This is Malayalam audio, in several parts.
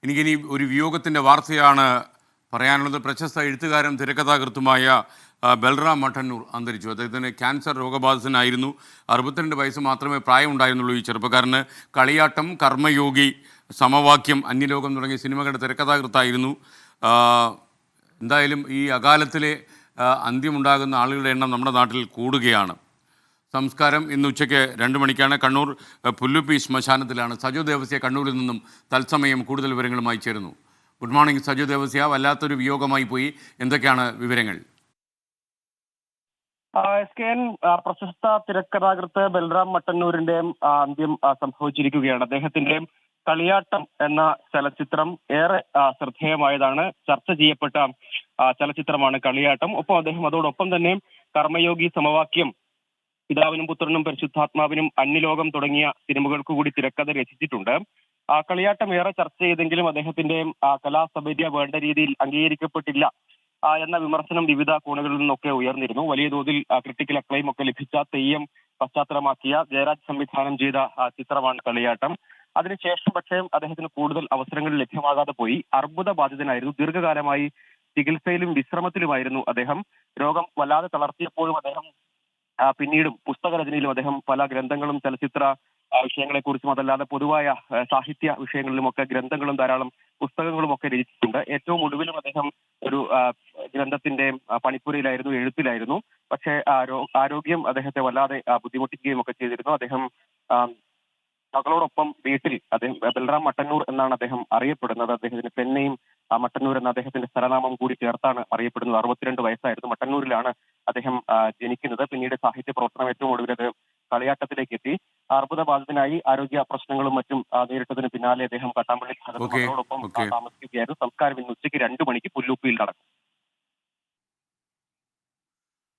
എനിക്കിനി ഒരു വിയോഗത്തിൻ്റെ വാർത്തയാണ് പറയാനുള്ളത്. പ്രശസ്ത എഴുത്തുകാരൻ തിരക്കഥാകൃത്തുമായ ബൽറാം മട്ടന്നൂർ അന്തരിച്ചു. അദ്ദേഹത്തിന് ക്യാൻസർ രോഗബാധിതനായിരുന്നു. 62 വയസ്സ് മാത്രമേ പ്രായമുണ്ടായിരുന്നുള്ളൂ ഈ ചെറുപ്പക്കാരന്. കളിയാട്ടം, കർമ്മയോഗി, സമവാക്യം, അന്യലോകം തുടങ്ങിയ സിനിമകളുടെ തിരക്കഥാകൃത്തായിരുന്നു. എന്തായാലും ഈ അകാലത്തിലെ അന്ത്യമുണ്ടാകുന്ന ആളുകളുടെ എണ്ണം നമ്മുടെ നാട്ടിൽ കൂടുകയാണ്. സംസ്കാരം ഇന്ന് ഉച്ചയ്ക്ക് 2 മണിക്കാണ്. കണ്ണൂർ പുല്ലുപ്പി ശ്മശാനത്തിലാണ്. സജു ദേവസ്യ കണ്ണൂരിൽ നിന്നും തത്സമയം കൂടുതൽ വിവരങ്ങളുമായി ചേരുന്നു. Good morning Saju Devasya. വല്ലാത്തൊരു വിയോഗമായി പോയി. എന്തൊക്കെയാണ് വിവരങ്ങൾ? പ്രശസ്ത തിരക്കഥാകൃത്ത് ബൽറാം മട്ടന്നൂരിന്റെ അന്ത്യം സംഭവിച്ചിരിക്കുകയാണ്. അദ്ദേഹത്തിന്റെ കളിയാട്ടം എന്ന ചലച്ചിത്രം ഏറെ ശ്രദ്ധേയമായതാണ്. ചർച്ച ചെയ്യപ്പെട്ട ചലച്ചിത്രമാണ് കളിയാട്ടം. ഒപ്പം അദ്ദേഹം അതോടൊപ്പം തന്നെ കർമ്മയോഗി, സമവാക്യം, പിതാവിനും പുത്രനും പരിശുദ്ധാത്മാവിനും, അന്യലോകം തുടങ്ങിയ സിനിമകൾക്ക് കൂടി തിരക്കഥ രചിച്ചിട്ടുണ്ട്. കളിയാട്ടം ഏറെ ചർച്ച ചെയ്തെങ്കിലും അദ്ദേഹത്തിന്റെ കലാസബര്യ വേണ്ട രീതിയിൽ അംഗീകരിക്കപ്പെട്ടില്ല എന്ന വിമർശനം വിവിധ കോണുകളിൽ നിന്നൊക്കെ ഉയർന്നിരുന്നു. വലിയ തോതിൽ ക്രിട്ടിക്കൽ അക്ലൈം ഒക്കെ ലഭിച്ച തെയ്യം പശ്ചാത്തലമാക്കിയ ജയരാജ് സംവിധാനം ചെയ്ത ചിത്രമാണ് കളിയാട്ടം. അതിനുശേഷം പക്ഷേ അദ്ദേഹത്തിന് കൂടുതൽ അവസരങ്ങൾ ലഭ്യമാകാതെ പോയി. അർബുദ ബാധിതനായിരുന്നു. ദീർഘകാലമായി ചികിത്സയിലും വിശ്രമത്തിലുമായിരുന്നു അദ്ദേഹം. രോഗം വല്ലാതെ തളർത്തിയപ്പോഴും അദ്ദേഹം പിന്നീടും പുസ്തകരചനയിലും അദ്ദേഹം പല ഗ്രന്ഥങ്ങളും ചലച്ചിത്ര വിഷയങ്ങളെക്കുറിച്ചും അതല്ലാതെ പൊതുവായ സാഹിത്യ വിഷയങ്ങളിലുമൊക്കെ ഗ്രന്ഥങ്ങളും ധാരാളം പുസ്തകങ്ങളും ഒക്കെ രചിച്ചിട്ടുണ്ട്. ഏറ്റവും ഒടുവിലും അദ്ദേഹം ഒരു ഗ്രന്ഥത്തിന്റെ പണിപ്പുരയിലായിരുന്നു, എഴുത്തിലായിരുന്നു. പക്ഷേ ആരോഗ്യം അദ്ദേഹത്തെ വല്ലാതെ ബുദ്ധിമുട്ടിക്കുകയും ഒക്കെ ചെയ്തിരുന്നു. അദ്ദേഹം മകളോടൊപ്പം വീട്ടിൽ അദ്ദേഹം ബൽറാം മട്ടന്നൂർ എന്നാണ് അദ്ദേഹം അറിയപ്പെടുന്നത്. അദ്ദേഹത്തിന്റെ പെന്നയും മട്ടന്നൂർ എന്ന അദ്ദേഹത്തിന്റെ സ്ഥലനാമം കൂടി ചേർത്താണ് അറിയപ്പെടുന്നത്. 62 വയസ്സായിരുന്നു. മട്ടന്നൂരിലാണ് അദ്ദേഹം ജനിക്കുന്നത്. പിന്നീട് സാഹിത്യ പ്രവർത്തനം ഏറ്റവും ഒടുവിലത് കളിയാട്ടത്തിലേക്ക് എത്തി. അർബുദബാധിതനായി ആരോഗ്യ പ്രശ്നങ്ങളും മറ്റും നേരിട്ടതിന് പിന്നാലെ അദ്ദേഹം കട്ടാമ്പള്ളി മകളോടൊപ്പം താമസിക്കുകയായിരുന്നു. സംസ്കാരം ഇന്ന് ഉച്ചയ്ക്ക് 2 മണിക്ക് പുല്ലൂപ്പിയിൽ നടക്കും.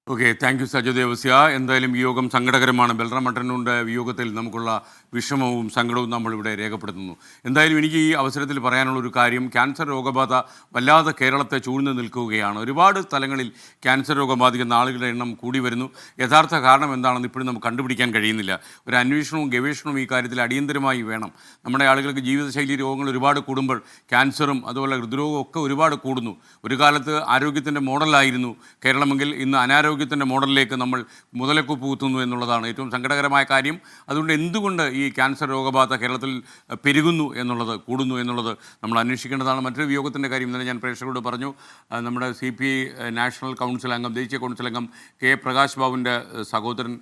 Okay, thank you Saju Devasya. എന്തായാലും വിയോഗം സങ്കടകരമാണ്. ബൽറാം മട്ടന്നൂരിൻ്റെ വിയോഗത്തിൽ നമുക്കുള്ള വിഷമവും സങ്കടവും നമ്മളിവിടെ രേഖപ്പെടുത്തുന്നു. എന്തായാലും എനിക്ക് ഈ അവസരത്തിൽ പറയാനുള്ളൊരു കാര്യം, ക്യാൻസർ രോഗബാധ വല്ലാതെ കേരളത്തെ ചൂഴ്ന്നു നിൽക്കുകയാണ്. ഒരുപാട് സ്ഥലങ്ങളിൽ ക്യാൻസർ രോഗം ബാധിക്കുന്ന ആളുകളുടെ എണ്ണം കൂടി വരുന്നു. യഥാർത്ഥ കാരണം എന്താണെന്ന് ഇപ്പോഴും നമുക്ക് കണ്ടുപിടിക്കാൻ കഴിയുന്നില്ല. ഒരു അന്വേഷണവും ഗവേഷണവും ഈ കാര്യത്തിൽ അടിയന്തരമായി വേണം. നമ്മുടെ ആളുകൾക്ക് ജീവിതശൈലി രോഗങ്ങൾ ഒരുപാട് കൂടുമ്പോൾ ക്യാൻസറും അതുപോലെ ഹൃദ്രോഗവും ഒക്കെ ഒരുപാട് കൂടുന്നു. ഒരു കാലത്ത് ആരോഗ്യത്തിൻ്റെ മോഡലായിരുന്നു കേരളമെങ്കിൽ ഇന്ന് അനാരോഗ്യത്തിൻ്റെ മോഡലിലേക്ക് നമ്മൾ മുതലക്കുപ്പ് കുത്തുന്നു എന്നുള്ളതാണ് ഏറ്റവും സങ്കടകരമായ കാര്യം. അതുകൊണ്ട് എന്തുകൊണ്ട് ഈ ക്യാൻസർ രോഗബാധ കേരളത്തിൽ പെരുകുന്നു എന്നുള്ളത്, കൂടുന്നു എന്നുള്ളത് നമ്മൾ അന്വേഷിക്കേണ്ടതാണ്. മറ്റൊരു വിയോഗത്തിൻ്റെ കാര്യം ഇന്നലെ ഞാൻ പ്രേക്ഷകരോട് പറഞ്ഞു. നമ്മുടെ CPI നാഷണൽ കൗൺസിൽ അംഗം, ദേശീയ കൗൺസിൽ അംഗം K പ്രകാശ് ബാബുവിൻ്റെ സഹോദരൻ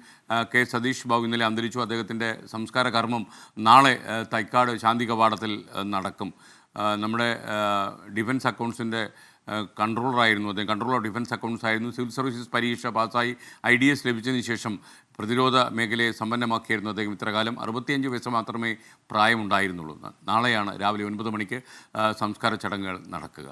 K സതീഷ് ബാബു ഇന്നലെ അന്തരിച്ചു. അദ്ദേഹത്തിൻ്റെ സംസ്കാര കർമ്മം നാളെ തൈക്കാട് ശാന്തി കവാടത്തിൽ നടക്കും. നമ്മുടെ ഡിഫൻസ് അക്കൗണ്ട്സിൻ്റെ കൺട്രോളറായിരുന്നു അദ്ദേഹം. കൺട്രോളർ ഓഫ് ഡിഫൻസ് അക്കൗണ്ട്സ് ആയിരുന്നു. സിവിൽ സർവീസസ് പരീക്ഷ പാസ്സായി IDS ലഭിച്ചതിന് ശേഷം പ്രതിരോധ മേഖലയെ സമ്പന്നമാക്കിയായിരുന്നു അദ്ദേഹം ഇത്രകാലം. 65 വയസ്സ് മാത്രമേ പ്രായമുണ്ടായിരുന്നുള്ളൂ. നാളെയാണ് രാവിലെ 9 മണിക്ക് സംസ്കാര ചടങ്ങുകൾ നടക്കുക.